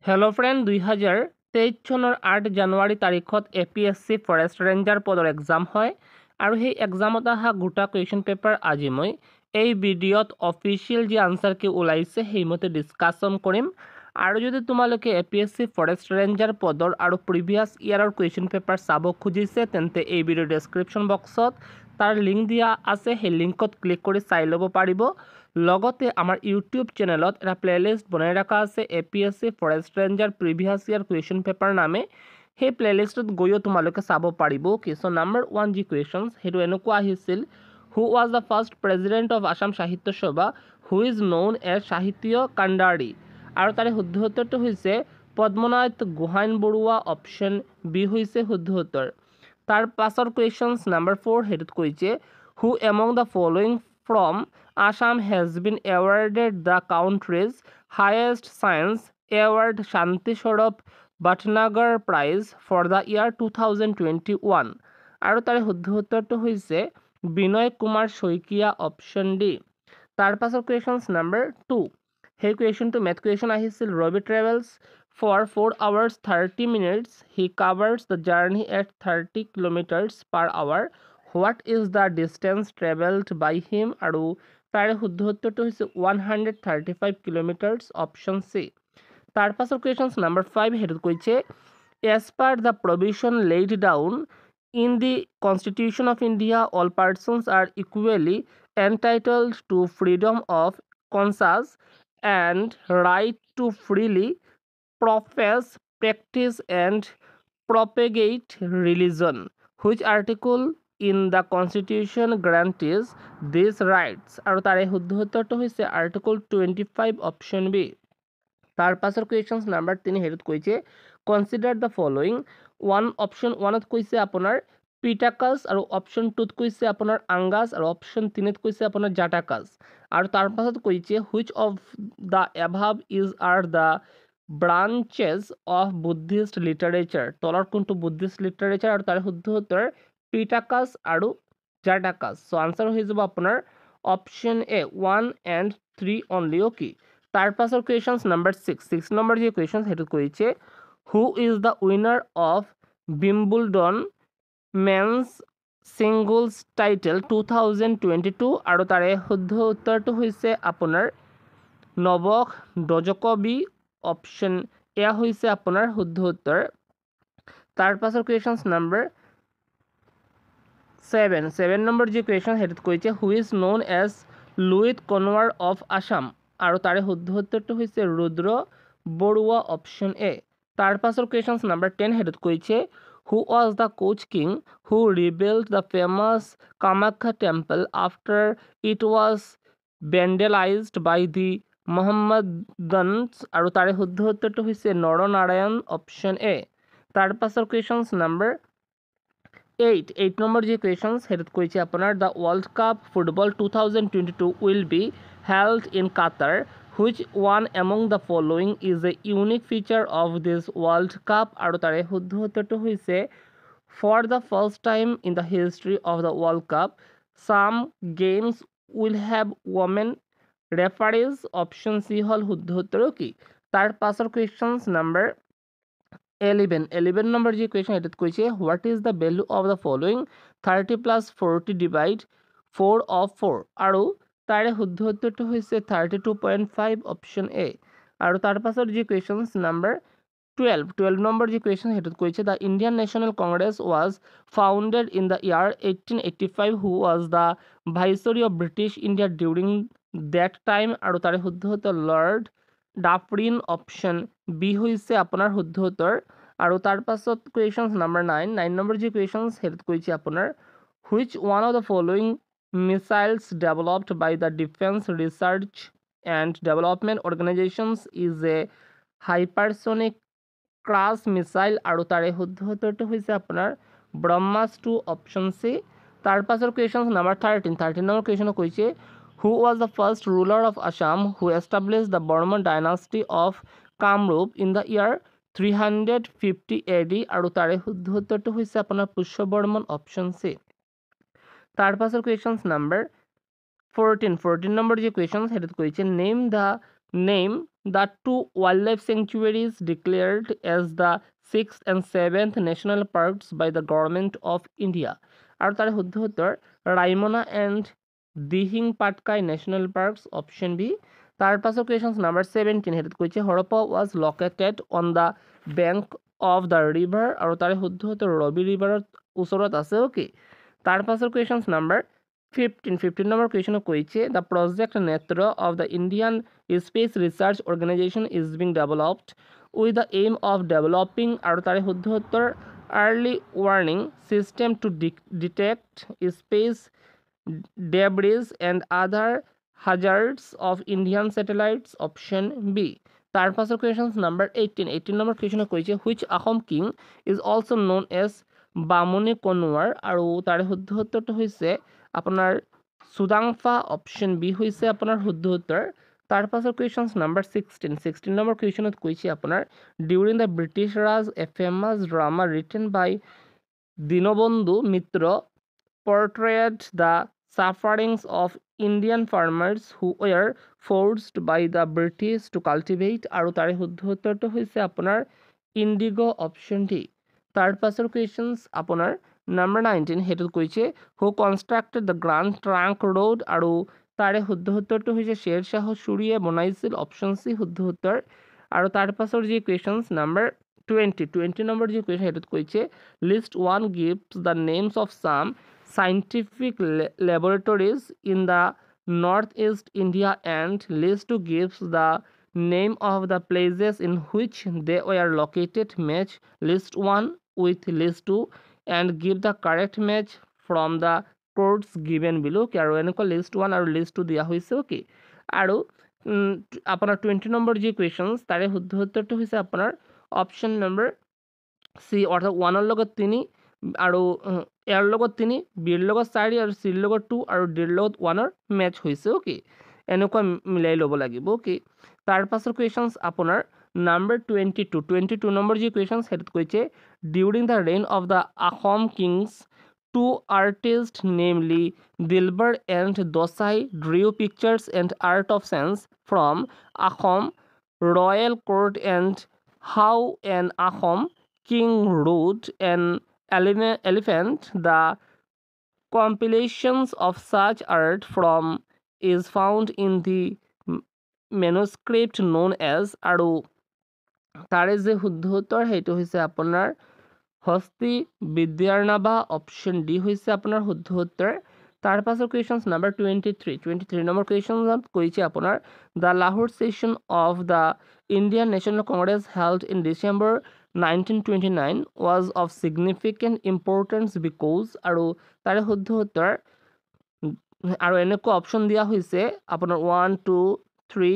Hello' friend 2023 চনৰ 8 জানুৱাৰী তাৰিখত APSC forest ranger পদৰ এক্সাম হয় আৰু সেই এক্সামত অহা গোটা কুৱেশ্যন পেপাৰ আজি মই এই ভিডিঅ'ত অফিচিয়েল যি আনসাৰ কি ওলাইছে সেইমতে ডিছকাশ্যন কৰিম আৰু যদি তোমালোকে APSC ফৰেষ্ট ৰেঞ্জাৰ পদৰ আৰু প্ৰিভিয়াছ ইয়াৰৰ কুৱেশ্যন পেপাৰ চাব খুজিছে তেন্তে এই ভিডিঅ'ৰ ডেছক্ৰিপশ্যন বক্সত তাৰ লিংক দিয়া আছে, সেই লিংকত ক্লিক কৰি চাই ল'ব পাৰিব। লগতে আমাৰ ইউটিউব চেনেলত এটা প্লেলিষ্ট বনাই ৰখা আছে APSC forest ranger previous year question paper নামে। সেই প্লেলিষ্টত গৈও তোমালোকে চাব পাৰিব। চ' নাম্বাৰ 1 যি কুৱেশ্যনছ সেইটো এনেকুৱা আহিছিল, who was the first president of Assam Sahitya Sabha who is known as সাহিত্য কাণ্ডাৰী, আৰু তাৰে শুদ্ধ উত্তৰটো হৈছে পদ্মনাথ গোহাঞি বৰুৱা। অপশ্যন বি হৈছে শুদ্ধ উত্তৰ। তাৰ পাছৰ কুৱেশ্যনছ নাম্বাৰ 4 সেইটোত কৈছে হু among the following from Assam has been awarded the country's highest science award Shanti Swarop Bhatnagar Prize for the year 2021 আৰু তাৰে শুদ্ধ উত্তৰটো হৈছে বিনয় কুমাৰ শইকীয়া। Option D. তাৰ পাছৰ কুৱেশ্যনছ নাম্বাৰ 2 সেই কুৱেশ্যনটো মেথ কুৱেশ্যন আহিছিল। Rabi travels for 4 hours 30 minutes he covers the journey at 30 kilometers per hour. What is the distance traveled by him? আৰু তাৰে শুদ্ধ উত্তৰটো হৈছে 135 কিলোমিটাৰ্ছ। Option C. তাৰ পাছৰ কুৱেশ্যনছ নাম্বাৰ 5 সেইটোত কৈছে as per the provision laid down in the Constitution of India all persons are equally entitled to freedom of conscience and right to freely profess, practice and propagate religion. Which article in the Constitution guarantees these rights? আৰু তাৰে শুদ্ধ উত্তৰটো হৈছে article 25। Option B. তাৰ পাছৰ questions number 3 সেইটোত কৈছে consider the following. Option 1ত কৈছে আপোনাৰ পিটাকাছ আৰু অপশ্যন 2ত কৈছে আপোনাৰ আংগাছ আৰু অপশ্যন 3ত কৈছে আপোনাৰ জাটাকাছ। আৰু তাৰ পাছত কৈছে which of the above is are the branches of Buddhist literature. তলৰ কোনটো বুদ্ধিষ্ট লিটাৰেচাৰ? আৰু তাৰ শুদ্ধ উত্তৰ পিটাকাছ আৰু জাটাকাছ। চ' আনসাৰ হৈ যাব আপোনাৰ option A 1 and 3 only. Okay. তাৰ পাছৰ কুৱেশ্যনছ নাম্বাৰ 6 নম্বৰ যি কুৱেশ্যন সেইটো কৈছে who is the winner of Wimbledon men's singles title 2022 আৰু তাৰে শুদ্ধ উত্তৰটো হৈছে আপোনাৰ নভক ডজকবি। অপশ্যন এ হৈছে আপোনাৰ শুদ্ধ উত্তৰ। তাৰ পাছৰ কুৱেশ্যনছ নাম্বাৰ 7 নম্বৰ যি কুৱেশ্যন সেইটোত কৈছে who is known as Luit Konwar of Assam আৰু তাৰে শুদ্ধ উত্তৰটো হৈছে ৰুদ্ৰ বৰুৱা। Option A. তাৰ পাছৰ কুৱেশ্যনছ নাম্বাৰ 10 সেইটোত কৈছে who was the Koch king who rebuild the famous Kamakhya temple after it was vandalized by the Mohammedans আৰু তাৰে শুদ্ধ উত্তৰটো হৈছে নৰনাৰায়ণ। Option A. তাৰ পাছৰ কুৱেশ্যনছ নাম্বাৰ 8 নম্বৰ যি কুৱেশ্যনছ সেইটোত কৈছে আপোনাৰ the world cup football 2022 will be held in Qatar which one among the following is a unique feature of this world cup আৰু তাৰে শুদ্ধ উত্তৰটো হৈছে for the first time in the history of the world cup some games will have women referees. Option C হ'ল শুদ্ধ উত্তৰ। কি তাৰ পাছৰ কুৱেশ্যনছ নাম্বাৰ 11 নম্বৰ যি কুৱেশ্যন সেইটোত কৈছে what is the value of the following 30 + 40 divide 4 of 4 আৰু তাৰে শুদ্ধ উত্তৰটো হৈছে 32.5। Option A. আৰু তাৰ পাছৰ যি কুৱেশ্যনছ নাম্বাৰ 12 নম্বৰ যি কুৱেশ্যন সেইটোত কৈছে the Indian National Congress was founded in the year 1885 who was the viceroy of British India during that time আৰু তাৰে শুদ্ধ উত্তৰ লৰ্ড ডাফৰিন। অপশ্যন বি হৈছে আপোনাৰ শুদ্ধ উত্তৰ। আৰু তাৰ পাছত কুৱেশ্যনছ নাম্বাৰ 9 নম্বৰ যি কুৱেশ্যনছ সেইটোত কৈছে আপোনাৰ which one of the following missiles developed by the defence research and development organisations is a hypersonic cruise missile আৰু তাৰে শুদ্ধ উত্তৰটো হৈছে আপোনাৰ ব্ৰহ্মাছ 2। Option C. তাৰ পাছৰ কুৱেশ্যনছ নাম্বাৰ 13 নম্বৰ কুৱেশ্যনত কৈছে who was the first ruler of Assam who established the Varman dynasty of Kamarupa in the year 350 AD আৰু তাৰে শুদ্ধ উত্তৰটো হৈছে আপোনাৰ পুষ্য বৰ্মন। Option C. তাৰ পাছৰ কুৱেশ্যনছ নাম্বাৰ 14 নম্বৰ যি কুৱেশ্যন সেইটোত কৈছে name the 2 wildlife sanctuaries declared as the 6th and 7th national parks by the government of India. আৰু তাৰে শুদ্ধ উত্তৰ Raimona and Dihing Patkai national parks option B. তাৰ পাছত কুৱেশ্যন নাম্বাৰ 17 সেইটোত কৈছে Harappa was located on the bank of the river আৰু তাৰে শুদ্ধ উত্তৰ ৰবি ৰিভাৰৰ ওচৰত আছে অ'কে। তাৰ পাছত কুৱেশ্যন নাম্বাৰ 15 নম্বৰ কুৱেশ্যন কৈছে the project Netra of the Indian space research organisation is being developed with the aim of developing আৰু তাৰে শুদ্ধ উত্তৰ early warning system to detect space debris and other hazards of Indian satellites option B. তাৰ পাছত question number 18 number question কৈছে which Ahom king is also' known as Bamuni Konwar আৰু তাৰে শুদ্ধ উত্তৰটো হৈছে আপোনাৰ চুদাংফা অপশ্যন বি হৈছে আপোনাৰ শুদ্ধ উত্তৰ। তাৰ পাছত কুৱেশ্যন নাম্বাৰ 16 নম্বৰ কুৱেশ্যনত কৈছে আপোনাৰ during the British Raj a famous drama written by Dinabandhu Mitra portrayed the sufferings of Indian farmers who were forced by the British to cultivate আৰু তাৰে শুদ্ধ উত্তৰটো হৈছে আপোনাৰ ইণ্ডিগো অপশ্যন ডি। তাৰ পাছৰ কুৱেশ্যনছ আপোনাৰ নাম্বাৰ 19 সেইটোত কৈছে who constructed the grand trunk road আৰু তাৰে শুদ্ধ উত্তৰটো হৈছে শ্বেৰ শ্বাহ ছুৰীয়ে বনাইছিল অপশ্যন চি শুদ্ধ উত্তৰ। আৰু তাৰ পাছৰ যি কুৱেশ্যনছ নাম্বাৰ 20 নম্বৰ যি কুৱেশ্যন সেইটোত কৈছে list 1 gives the names of some scientific laboratories in the northeast India and list 2 gives the name of the places in which they were located. Match list 1 with list 2 and give the correct match from the codes given below. আৰু এনেকুৱা list 1 আৰু list 2 দিয়া হৈছে okay. আৰু আপোনাৰ 20 number যি questions তাৰে শুদ্ধ উত্তৰটো হৈছে আপোনাৰ অপশ্যন নম্বৰ চি অৰ্থাৎ 1ৰ লগত 3 আৰু এৰ লগত 3 বিৰ লগত 4 আৰু চিৰ লগত 2 আৰু ডিৰ লগত 1ৰ মেচ হৈছে অ'কে। এনেকুৱা মিলাই ল'ব লাগিব অ'কে। তাৰ পাছৰ কুৱেশ্যনছ আপোনাৰ নাম্বাৰ 22 নম্বৰ যি কুৱেশ্যন সেইটোত কৈছে during the reign of the Ahom Kings 2 artists namely Dilbar and Dosai drew pictures and art of scenes from Ahom royal court and how an Ahom king rode an elephant. The compilations of such art from is found in the manuscript known as আৰু তাৰে যে শুদ্ধ উত্তৰ সেইটো হৈছে আপোনাৰ হস্তি বিদ্যাৰ্ণবা option D হৈছে আপোনাৰ শুদ্ধ উত্তৰ। তাৰ পাছৰ কুৱেশ্যনছ নাম্বাৰ 23 নম্বৰ কুৱেশ্যনত কৈছে আপোনাৰ the Lahore session of the Indian National Congress held in December 1929 was of significant importance because আৰু তাৰে শুদ্ধ উত্তৰ আৰু এনেকুৱা অপশ্যন দিয়া হৈছে আপোনাৰ 1 2 3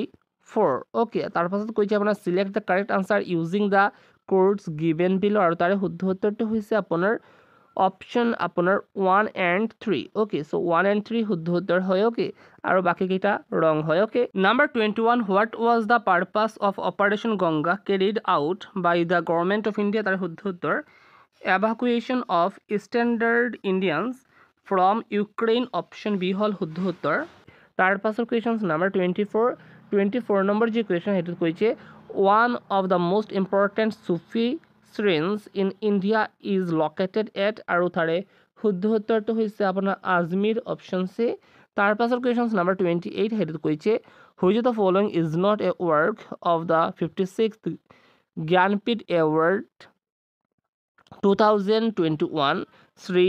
4 অ'কে। তাৰ পাছত কৈছে আপোনাৰ select the correct answer using the কোডছ given বিলো আৰু তাৰে শুদ্ধ উত্তৰটো হৈছে আপোনাৰ অপশ্যন আপোনাৰ 1 and 3 অ'কে। চ' 1 and 3 শুদ্ধ উত্তৰ হয় অ'কে আৰু বাকীকেইটা ৰং হয় okay. Number 21 what was the purpose of operation Ganga carried out by the government of India তাৰে শুদ্ধ উত্তৰ evacuation of stranded Indians from Ukraine option B হ'ল শুদ্ধ উত্তৰ। তাৰ পাছৰ কুৱেশ্যনছ নাম্বাৰ 24 নম্বৰ যি কুৱেশ্যন সেইটোত কৈছে one of the most important Sufi shrine in India is located at আৰু তাৰে শুদ্ধ উত্তৰটো হৈছে আপোনাৰ আজমীৰ অপশ্যন চি। তাৰ পাছৰ কুৱেশ্যনছ নাম্বাৰ 28 সেইটোত কৈছে which of the following is not a work of the 56th Jnanpith award 2021 Shri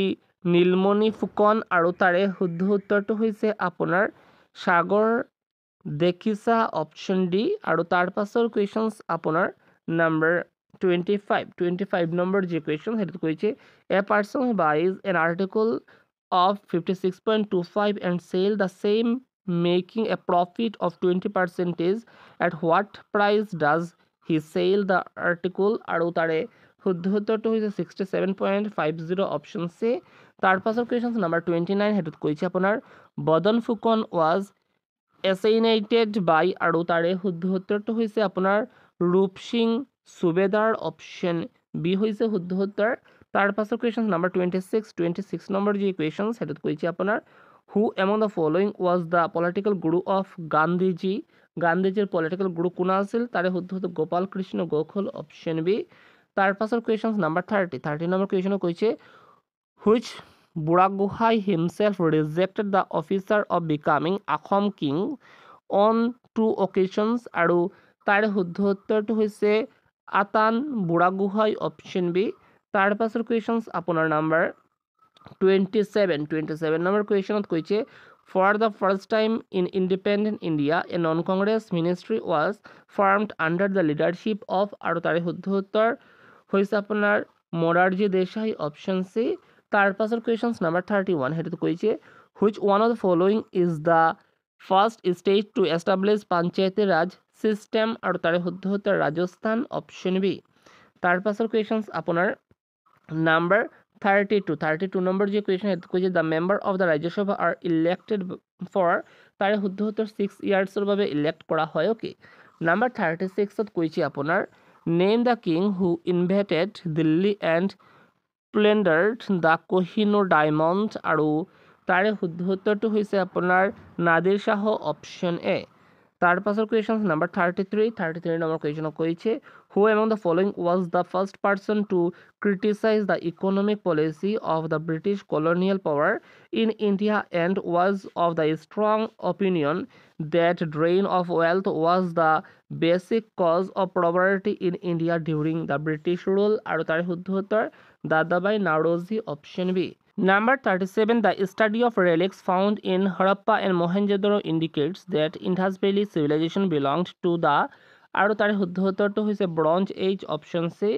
Nilmani Phukan আৰু তাৰে শুদ্ধ উত্তৰটো হৈছে আপোনাৰ সাগৰ দেখিছা অপশ্যন ডি। আৰু তাৰ পাছৰ কুৱেশ্যনছ আপোনাৰ নাম্বাৰ 25 নম্বৰ যি কুৱেশ্যন সেইটোত কৈছে a person বাইজ N article of 56.25 and sell the same making a profit of 20% at what price does he sell the article আৰু তাৰে শুদ্ধ উত্তৰটো হৈছে 67.50 অপশ্যন চি। তাৰ পাছৰ কুৱেশ্যন নাম্বাৰ 29 সেইটোত কৈছে আপোনাৰ বদন ফুকন ৱাজ এছাইনেটেড বাই আৰু তাৰে শুদ্ধ উত্তৰটো হৈছে আপোনাৰ ৰূপ সিং সুবেদাৰ অপশ্যন বি হৈছে শুদ্ধ উত্তৰ। তাৰ পাছৰ কুৱেশ্যন নাম্বাৰ 26 নম্বৰ যি কুৱেশ্যন সেইটোত কৈছে আপোনাৰ who among the following was the political guru of Gandhiji গান্ধীজীৰ পলিটিকেল গুৰু কোন আছিল তাৰে শুদ্ধ হতো গোপাল কৃষ্ণ গোখল অপশ্যন বি তাৰ পাছৰ কুৱেশ্যন নাম্বাৰ 30 নম্বৰ কুৱেশ্যন কৈছে which Buragohain himself rejected the officer of becoming Asom king on 2 occasions আৰু তাৰে শুদ্ধ উত্তৰটো হৈছে আতান বুঢ়াগোহাঁই অপশ্যন বি তাৰ পাছৰ কুৱেশ্যন আপোনাৰ নাম্বাৰ 27 number question কৈছে for the first time in independent India a non-congress ministry was formed under the leadership of আৰু তাৰে শুদ্ধ উত্তৰ হৈছে আপোনাৰ মোৰাৰজী দেশাই অপশ্যন সি তাৰ পাছৰ questions number 31 হেতু কৈছে which one of the following is the first state to establish panchayati raj system আৰু তাৰে শুদ্ধ উত্তৰ ৰাজস্থান অপশ্যন বি তাৰ পাছৰ questions আপোনাৰ নাম্বাৰ 32 নম্বৰ যে কুৱেশ্যন হেতু কৈছে the member of the Rajya Sabha are elected for তাৰে শুদ্ধ উত্তৰ 6 ইয়াৰ্ছৰ বাবে ইলেক্ট কৰা হয় ওকে নাম্বাৰ 36 ত কৈছে আপোনাৰ name the king who invaded Delhi and plundered the Kohinoor diamond আৰু তাৰে শুদ্ধ উত্তৰটো হৈছে আপোনাৰ নাদিৰ শাহ অপশ্যন এ তাৰ পাছৰ কুৱেশ্যন নাম্বাৰ 33 নম্বৰ কুৱেশ্যন কৈছে who among the following was the first person to criticize the economic policy of the British colonial power in India and was of the strong opinion that drain of wealth was the basic cause of poverty in India during the British rule আৰু তাৰে শুদ্ধ উত্তৰ দাদাবাই নাওৰোজী option B Number 37 The study of relics found in Harappa and Mohenjo-daro indicates that Indus Valley civilization belonged to the আৰু তাৰে শুদ্ধ উত্তৰটো হৈছে bronze as option সি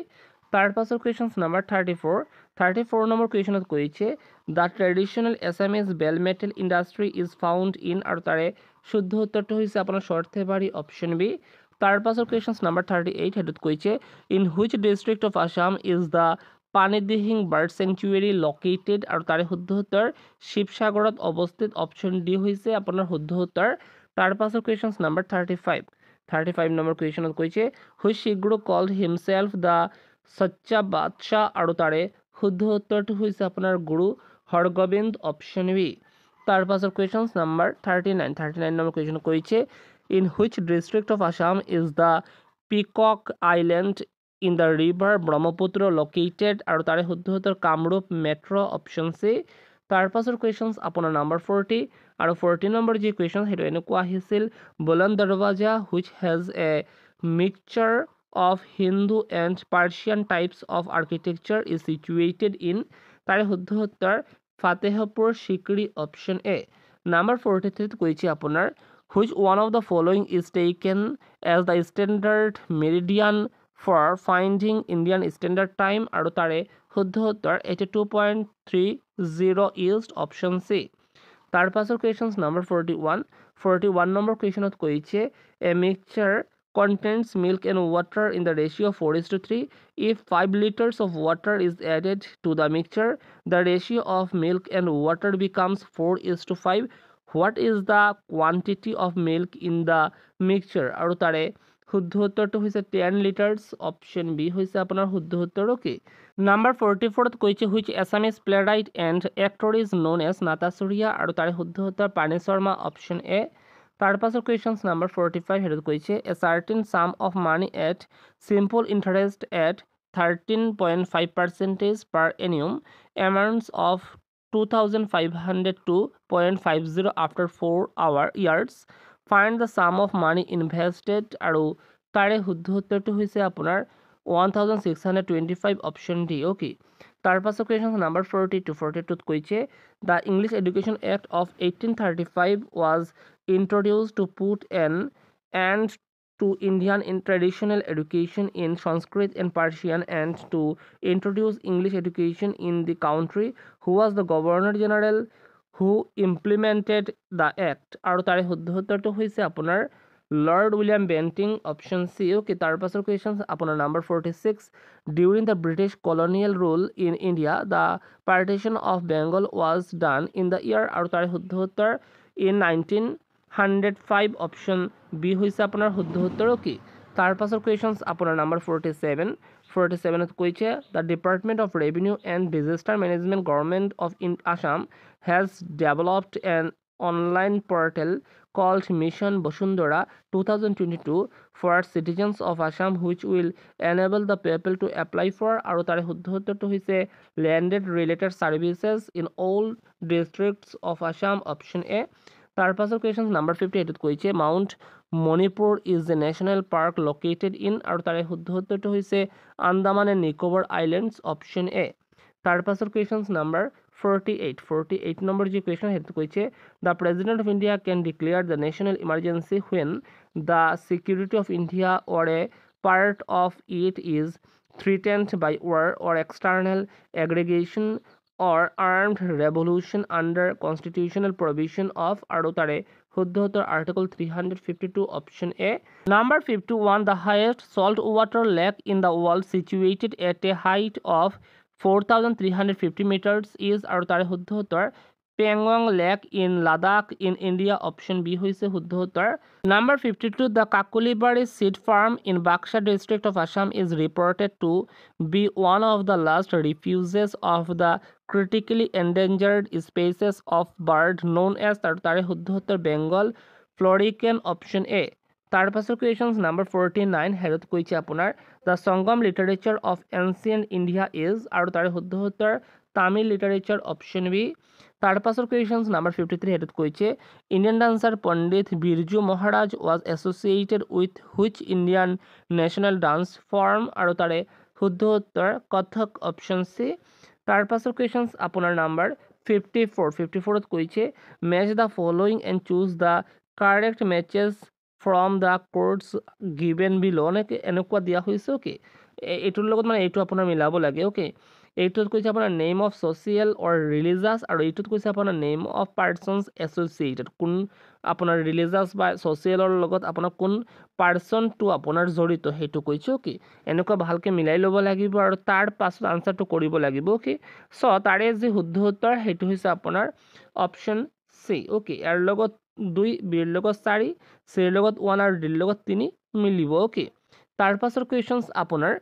তাৰ পাছৰ কুৱেশ্যন নাম্বাৰ 34 নম্বৰ কুৱেশ্যনত কৈছে the traditional Assamese bell metal industry is found in আৰু তাৰে শুদ্ধ উত্তৰটো হৈছে আপোনাৰ সৰ্থেবাৰী অপশ্যন বি তাৰ পাছৰ কুৱেশ্যন নাম্বাৰ 38 হেতুত কৈছে in which district of Assam is the Panidihing bird sanctuary located আৰু তাৰে শুদ্ধ উত্তৰ শিৱসাগৰত অৱস্থিত অপশ্যন ডি হৈছে আপোনাৰ শুদ্ধ উত্তৰ তাৰ পাছৰ কুৱেশ্যন নাম্বাৰ 35 নম্বৰ কুৱেশ্যনত কৈছে হুইচ শিখগুৰু কল্ড হিমছেল্ফ দ্য সচ্চা বাদশাহ আৰু তাৰে শুদ্ধ উত্তৰটো হৈছে আপোনাৰ গুৰু হৰগোবিন্দ অপশ্যন বি তাৰ পাছৰ কুৱেশ্যন নাম্বাৰ 39 নম্বৰ কুৱেশ্যন কৈছে in which district of Assam is the পিকক island in the river Brahmaputra located আৰু তাৰে শুদ্ধ উত্তৰ কামৰূপ মেট্ৰ অপশ্যন সি তাৰ পাছৰ কুৱেশ্যনছ আপোনাৰ নাম্বাৰ 40 আৰু 40 নম্বৰ যি কুৱেশ্যন সেইটো এনেকুৱা আহিছিল বুলন্দ Darwaza which has a mixture of Hindu and Persian types of architecture is situated in তাৰে শুদ্ধ উত্তৰ ফাতেহপুৰ সিকৰি অপশ্যন এ নাম্বাৰ 43 ত কৈছে আপোনাৰ which one of the following is taken as the standard meridian for finding Indian Standard Time আৰু তাৰে শুদ্ধ উত্তৰ 82.30 east option সি তাৰ পাছৰ কুৱেশ্যন নাম্বাৰ 41 নম্বৰ কুৱেশ্যনত কৈছে এ mixture contains milk and water in the ratio of 4:3 if 5 liters of water is added to the mixture the ratio of milk and water becomes 4:5 what is the quantity of milk in the mixture আৰু তাৰে শুদ্ধ উত্তৰটো হৈছে 10 litres option B হৈছে আপোনাৰ শুদ্ধ উত্তৰ okay number 44 ত কৈছে which Assamese playwright and actor is known as Natasurya আৰু তাৰে শুদ্ধ উত্তৰ পানী শৰ্মা অপশ্যন এ তাৰ পাছৰ কুৱেশ্যন নাম্বাৰ 45 হেতুত কৈছে a certain sum of money at simple interest at 13.5% per annum amounts of 2502.50 after 4 years find the sum of money invested আৰু তাৰে শুদ্ধ উত্তৰটো হৈছে আপোনাৰ 1625 অপশ্যন ডি ওকে তাৰ পাছৰ কুৱেশ্যন নাম্বাৰ 42 ত কৈছে the English education act of 1835 was introduced to put an end to Indian in traditional education in Sanskrit and Persian and to introduce English education in the country who was the Governor General who implemented the act আৰু তাৰে শুদ্ধ উত্তৰটো হৈছে আপোনাৰ lord William Bentinck option C okay তাৰ পাছৰ question আপোনাৰ number 46 during the British colonial rule in India the partition of Bengal was done in the ইয়াৰ আৰু তাৰে শুদ্ধ উত্তৰ ইন 1905 অপশ্যন বি হৈছে আপোনাৰ শুদ্ধ উত্তৰ ওকে তাৰ পাছৰ কুৱেশ্যন আপোনাৰ নাম্বাৰ 47 ত কৈছে the department of revenue and disaster management government of Assam has developed an online portal called Mission Bosundara 2022 for citizens of Assam, which will enable the people to apply for আৰু তাৰে শুদ্ধ উত্তৰটো হৈছে landed related services in all districts of Assam, option A। তাৰ পাছৰ question number 50 এইটোত কৈছে Mount Manipur is the national park located in আৰু তাৰে শুদ্ধ উত্তৰটো হৈছে Andaman and Nicobar Islands, option A। তাৰ পাছৰ questions number 48 number যে question সেইটো কৈছে the president of India can declare the national emergency when the security of India or a part of it is threatened by war or external aggression or armed revolution under constitutional provision of আৰু তাৰে শুদ্ধ উত্তৰ article 352, option A। number 51 the highest saltwater lake in the world situated at a height of 4,350 meters is আৰু তাৰে শুদ্ধ উত্তৰ Pangong Lake in Ladakh in India, option B হৈছে শুদ্ধ উত্তৰ। number 52 the Kakulibari seed farm in Baksha district of Assam is reported to be one of the last refuges of the critically endangered species of bird known as আৰু তাৰে শুদ্ধ উত্তৰ Bengal Florican, option A। তাৰ পাছৰ questions number 49 হেৰত কৈছে আপোনাৰ the Sangam literature of ancient India is আৰু তাৰে শুদ্ধ উত্তৰ Tamil literature, option B। তাৰ পাছৰ questions number 53 হেৰত কৈছে Indian dancer Pandit Birju Maharaj was associated with which Indian national dance form আৰু তাৰে শুদ্ধ উত্তৰ Kathak, option C। তাৰ পাছৰ questions আপোনাৰ number 54 কৈছে match the following and choose the correct matches from the codes given below এনেকুৱা দিয়া হৈছে ওকে এইটোৰ লগত মানে এইটো আপোনাৰ মিলাব লাগে ওকে এইটোত কৈছে আপোনাৰ name of social or religious আৰু এইটোত কৈছে আপোনাৰ নেম অফ পাৰ্চনছ এছ'চিয়েটেড কোন আপোনাৰ ৰিলিজিয়াছ বা ছ'চিয়েলৰ লগত আপোনাৰ কোন পাৰ্চনটো আপোনাৰ জড়িত সেইটো কৈছে ওকে এনেকুৱা ভালকৈ মিলাই ল'ব লাগিব আৰু তাৰ পাছত আনচাৰটো কৰিব লাগিব ওকে চ' তাৰে যি শুদ্ধ উত্তৰ সেইটো হৈছে আপোনাৰ অপশ্যন চি ওকে ইয়াৰ লগত 2 বিৰ লগত 4 চিৰ লগত 1 আৰু ডিৰ লগত 3 মিলিব ওকে তাৰ পাছৰ questions আপোনাৰ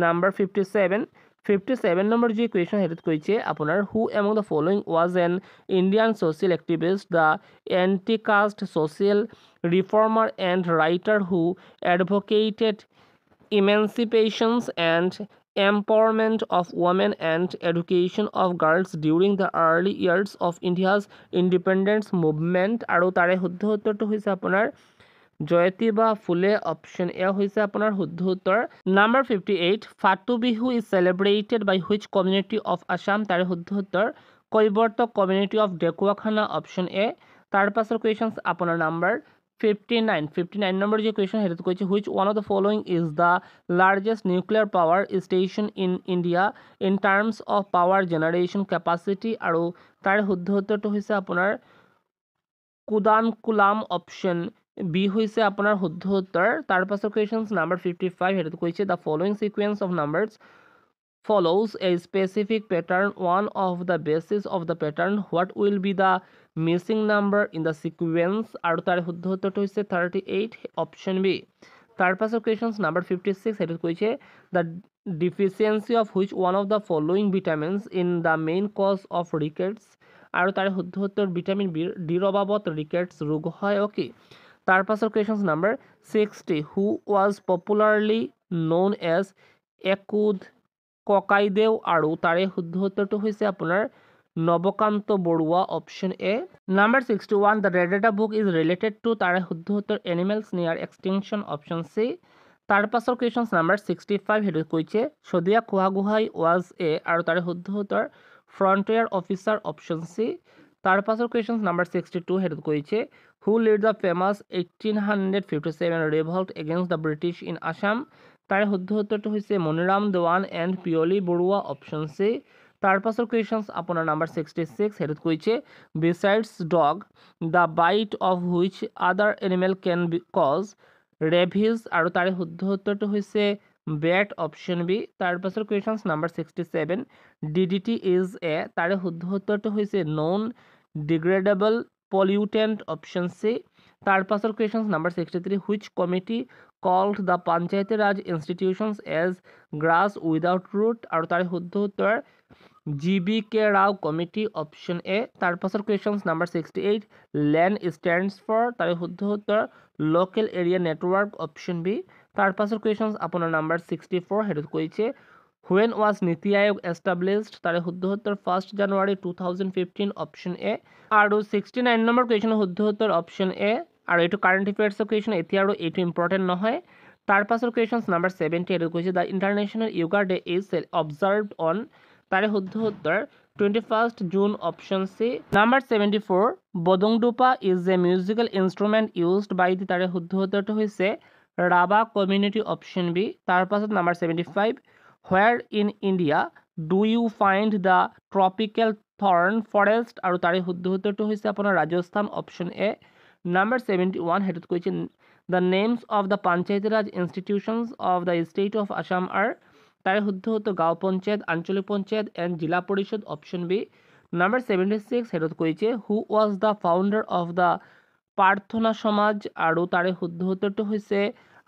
number 57 নম্বৰ যি question হেতুত কৈছে আপোনাৰ who among the following was an Indian social activist the anti-caste social reformer and writer who advocated emancipations and empowerment of women and education of girls during the early years of India's independence movement আৰু তাৰে শুদ্ধ উত্তৰটো হৈছে আপোনাৰ জয়তিবা ফুলে, option A হৈছে আপোনাৰ শুদ্ধ উত্তৰ। number 58 ফাটু Bihu is celebrated by which community of Assam তাৰে শুদ্ধ উত্তৰ Kaibarta community of Dekuakhana, option A। তাৰ পাছৰ questions আপোনাৰ number 59 নম্বৰ যে question হেতুত কৈছে which one of the following is the largest nuclear power station in India in terms of power generation capacity আৰু তাৰ শুদ্ধ উত্তৰটো হৈছে আপোনাৰ কুদানকুলাম, option B হৈছে আপোনাৰ শুদ্ধ উত্তৰ। তাৰ পাছৰ questions number 55 হেতুত কৈছে the following sequence of numbers follows a specific pattern one of the basis of the pattern what will be the missing number in the sequence আৰু তাৰ শুদ্ধ উত্তৰটো হৈছে 38, option B। তাৰ পাছৰ questions number 56 হেতুত কৈছে the deficiency of which one of the following vitamins in the main cause of rickets আৰু তাৰ শুদ্ধ উত্তৰ ভিটামিন ডিৰ অভাৱত ৰিকেটছ ৰোগ হয় ওকে তাৰ পাছৰ questions number 60 who was popularly known as একুদ ককাইদেউ আৰু তাৰে শুদ্ধ উত্তৰটো হৈছে আপোনাৰ Nabakanta Barua, option A। number 61 the Red Data book is related to তাৰে শুদ্ধ উত্তৰ animals near extinction, option C। তাৰ পাছৰ questions number 65 হেতু কৈছে শদিয়া খোৱাগোহাঁই was a আৰু তাৰে শুদ্ধ উত্তৰ frontier officer, option C। তাৰ পাছৰ questions number 62 হেতুত কৈছে who led the famous 1857 revolt against the British in Assam তাৰে শুদ্ধ উত্তৰটো হৈছে Maniram Dewan and Piyali Barua, option C। তাৰ পাছৰ questions আপোনাৰ number 66 হেতুত কৈছে besides dog the bite of which other animal can cause rabies আৰু তাৰে শুদ্ধ উত্তৰটো হৈছে bat, option B। তাৰ পাছৰ questions number 67 DDT is a তাৰে শুদ্ধ উত্তৰটো হৈছে non degradable pollutant, option C। তাৰ পাছৰ questions number 63 which committee called the Panchayati Raj institutions as grass without root আৰু তাৰে শুদ্ধ উত্তৰ GBK Rao Committee option A তাৰ পাছৰ questions number 68 land stands for তাৰে শুদ্ধ উত্তৰ local area network option B তাৰ পাছৰ questions আপোনাৰ number 64 হেতুত কৈছে when was Niti Aayog established তাৰে শুদ্ধ উত্তৰ 1st January 2015 option A আৰু 69 নম্বৰ question শুদ্ধ উত্তৰ option A আৰু এইটো কাৰেন্ট এফেয়াৰ্স কুৱেশ্যন এতিয়া আৰু এইটো ইম্পৰ্টেণ্ট নহয় তাৰ পাছৰ কুৱেশ্যনছ নাম্বাৰ 70 এইটো কৈছে the international yoga day is observed on তাৰে শুদ্ধ উত্তৰ 21st June option C number 74 বদংদুপা is a musical instrument used by the তাৰে শুদ্ধ উত্তৰটো হৈছে ৰাভা কমিউনিটি option B তাৰ পাছত number 75 where in India do you find the tropical thorn forest আৰু তাৰে শুদ্ধ উত্তৰটো হৈছে আপোনাৰ ৰাজস্থান option A Number 71 হেতুত কৈছে the names of the Panchayati Raj institutions of the state of Assam are তাৰে শুদ্ধ উত্তৰ গাঁও পঞ্চায়ত আঞ্চলিক পঞ্চায়ত and জিলা পৰিষদ option B Number 76 হেতুত কৈছে who was the founder of the প্ৰাৰ্থনা সমাজ আৰু তাৰে শুদ্ধ উত্তৰটো হৈছে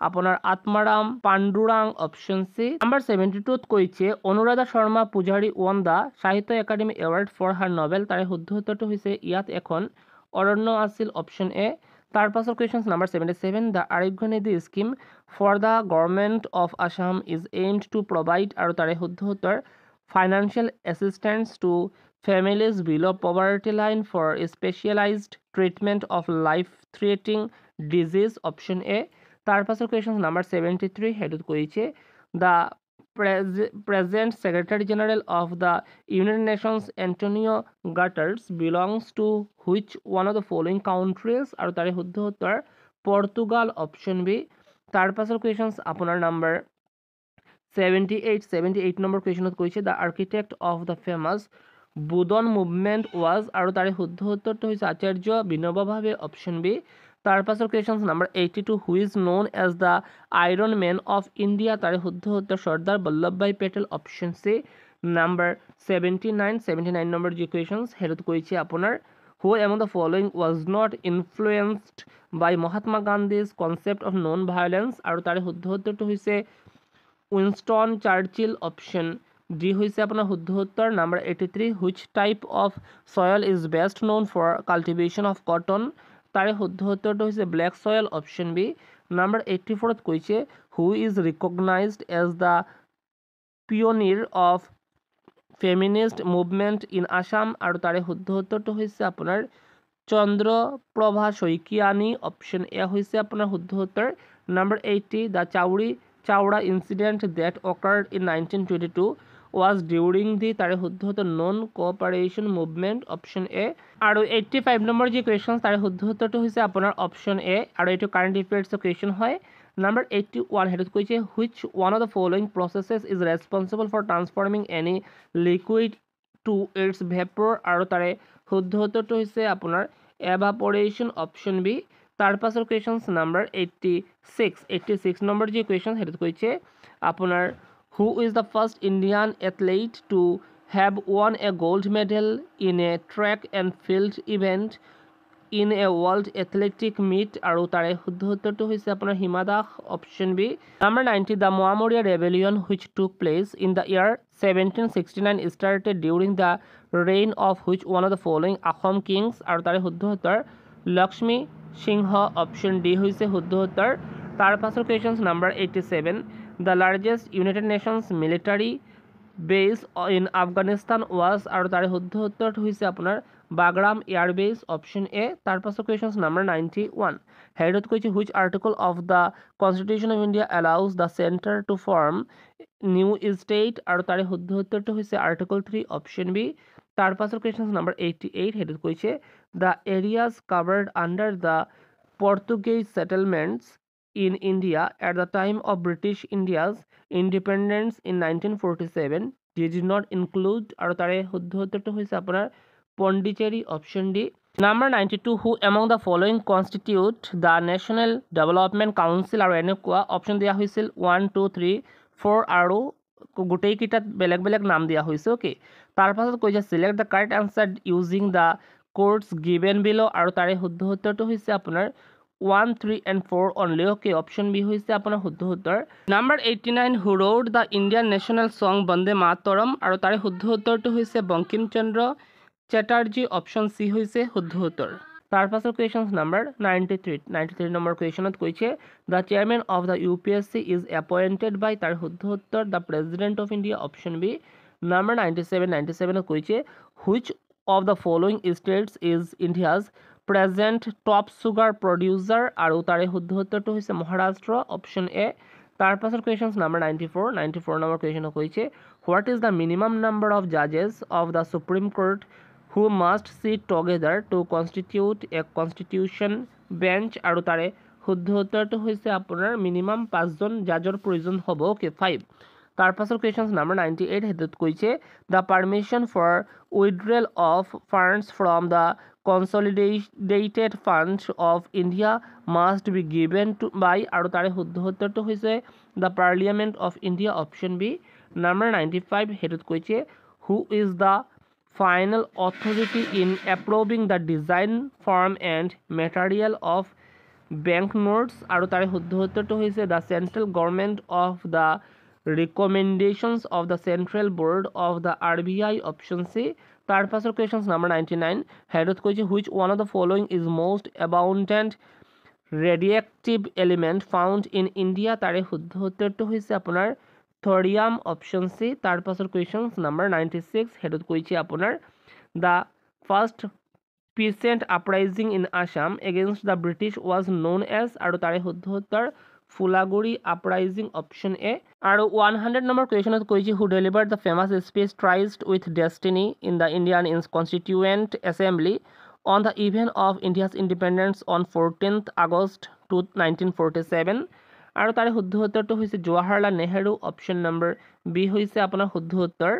আপোনাৰ Atmaram Pandurang option C Number 72 ত কৈছে অনুৰাধা শৰ্মা পূজাৰী won the সাহিত্য academy award for her novel তাৰে শুদ্ধ উত্তৰটো হৈছে ইয়াত এখন অৰণ্য আছিল option A তাৰ পাছৰ questions number 77 the Arogya Nidhi scheme for the government of Assam is aimed to provide আৰু তাৰে শুদ্ধ উত্তৰ financial assistance to families below poverty line for specialized treatment of life threatening disease option A তাৰ পাছৰ questions number 73 হেতুত কৈছে the present Secretary General of the United Nations Antonio Guterres belongs to which one of the following countries আৰু তাৰে শুদ্ধ উত্তৰ Portugal option B তাৰ পাছৰ questions আপোনাৰ number 78 নম্বৰ questionত কৈছে the architect of the famous Budon movement was আৰু তাৰে শুদ্ধ উত্তৰটো হৈছে আচাৰ্য বিনোবা ভাৱে option B তাৰ পাছৰ questions number 82 who is known as the Iron Man of India তাৰে শুদ্ধ উত্তৰ Sardar Vallabhbhai Patel option C number 79 number যি questions হেতুত কৈছে আপোনাৰ who among the following was not influenced by Mahatma Gandhi's concept of non-violence আৰু তাৰে শুদ্ধ উত্তৰটো হৈছে উইনষ্টন চাৰ্চিল option D হৈছে আপোনাৰ শুদ্ধ উত্তৰ number 83 which type of soil is best known for cultivation of cotton তাৰে শুদ্ধ উত্তৰটো হৈছে black soil option B number 84 ত কৈছে who is recognized as the pioneer of feminist movement in Assam আৰু তাৰে শুদ্ধ উত্তৰটো হৈছে আপোনাৰ চন্দ্ৰপ্ৰভা শইকীয়ানী option A হৈছে আপোনাৰ শুদ্ধ উত্তৰ number 80 the Chowra incident that occurred in 1922 was during the তাৰে শুদ্ধ উত্তৰ non cooperation movement option A আৰু 85 নম্বৰ যি questions তাৰে শুদ্ধ উত্তৰটো হৈছে আপোনাৰ option A আৰু এইটো কারেন্ট এফেয়ার্স question হয় number 81 হেতুত কৈছে which one of the following processes is responsible for transforming any liquid to its vapor আৰু তাৰে শুদ্ধ উত্তৰটো হৈছে আপোনাৰ evaporation option B তাৰ পাছৰ questions number 86 নম্বৰ যি question হেতুত কৈছে আপোনাৰ who is the first Indian athlete to have won a gold medal in a track and field event in a world athletic meet আৰু তাৰে শুদ্ধ উত্তৰটো হৈছে আপোনাৰ Hima Das option B number 90 the Mohammedan rebellion which took place in the year 1769 started during the reign of which one of the following Ahom kings আৰু তাৰে শুদ্ধ উত্তৰ লক্ষ্মী সিংহ option D হৈছে শুদ্ধ উত্তৰ তাৰ পাছৰ questions number 87 the largest United Nations military base in Afghanistan was আৰু তাৰে শুদ্ধ উত্তৰটো হৈছে আপোনাৰ বাগৰাম এয়াৰ বেস option A তাৰ পাছৰ questions number 91 হেডত কৈছে which article of the Constitution of India allows the center to form new state আৰু তাৰে শুদ্ধ উত্তৰটো হৈছে article 3 option B তাৰ পাছৰ questions number 88 হেডত কৈছে the areas covered under the Portuguese settlements in India at the time of British India's independence in 1947 did not include আৰু তাৰে শুদ্ধ উত্তৰটো হৈছে আপোনাৰ Pondicherry option D number 92 who among the following constitute the National Development Council আৰু এনেকুৱা option দিয়া হৈছিল 1 2 3 4 আৰু গোটেই কিটাত বেলেগ বেলেগ নাম দিয়া হৈছে ওকে তাৰ পাছত কৈছে select the correct answer using the codes given below আৰু তাৰে শুদ্ধ উত্তৰটো হৈছে আপোনাৰ 1, 3 and 4 only. Okay, option B হৈছে আপোনাৰ শুদ্ধ উত্তৰ। Number 89, who wrote the Indian national song Bande Mataram, আৰু তাৰে শুদ্ধ উত্তৰটো হৈছে বংকিম চন্দ্ৰ চেটাৰ্জী। অপশ্যন চি হৈছে শুদ্ধ উত্তৰ। তাৰ পাছৰ কুৱেশ্যন নম্বৰ 93 নম্বৰ কুৱেশ্যনত কৈছে the chairman of the UPSC is appointed by, তাৰ শুদ্ধ উত্তৰ the president of India. Option B. Number 97ত কৈছে which of the following states is India's present top sugar producer, আৰু তাৰে শুদ্ধ উত্তৰটো হৈছে মহাৰাষ্ট্ৰ। Option A. তাৰ পাছৰ কুৱেশ্যন নম্বৰ 94 নম্বৰ কুৱেশ্যনত কৈছে what is the minimum number of জাজেছ of the supreme court who must sit together to constitute a constitution bench, আৰু তাৰে শুদ্ধ উত্তৰটো হৈছে আপোনাৰ মিনিমাম 5জন জাজৰ প্ৰয়োজন হ'ব। অ'কে 5। তাৰ পাছৰ কুৱেশ্যন নম্বৰ 98 সেইটোত কৈছে the permission for withdrawal of funds from the consolidated fund of India must be given to by, আৰু তাৰে শুদ্ধ উত্তৰটো হৈছে the parliament of India. Option B. Number 95 সেইটোত কৈছে who is the final authority in approving the design, form and material of banknotes, আৰু তাৰে শুদ্ধ উত্তৰটো হৈছে the central government of the recommendations of the central board of the RBI। Option C. তাৰ পাছৰ question number 99 হেডত কৈছে which one of the following is most abundant radioactive element found in India, তাৰে শুদ্ধ উত্তৰটো হৈছে আপোনাৰ থৰিয়াম। Option C. তাৰ পাছৰ কুৱেশ্যন নম্বৰ 96 হেডত কৈছে আপোনাৰ the first peasant uprising in Assam against the British was known as, আৰু তাৰে শুদ্ধ উত্তৰ ফুলাগুৰি আপৰাইজিং। Option A. আৰু 100 নম্বৰ কুৱেশ্যনত কৈছে who delivered the famous speech tryst with destiny in the Indian constituent assembly on the event of India's independence on 14th August 1947, আৰু তাৰে শুদ্ধ উত্তৰটো হৈছে Jawaharlal Nehru. Option number B হৈছে আপোনাৰ শুদ্ধ উত্তৰ।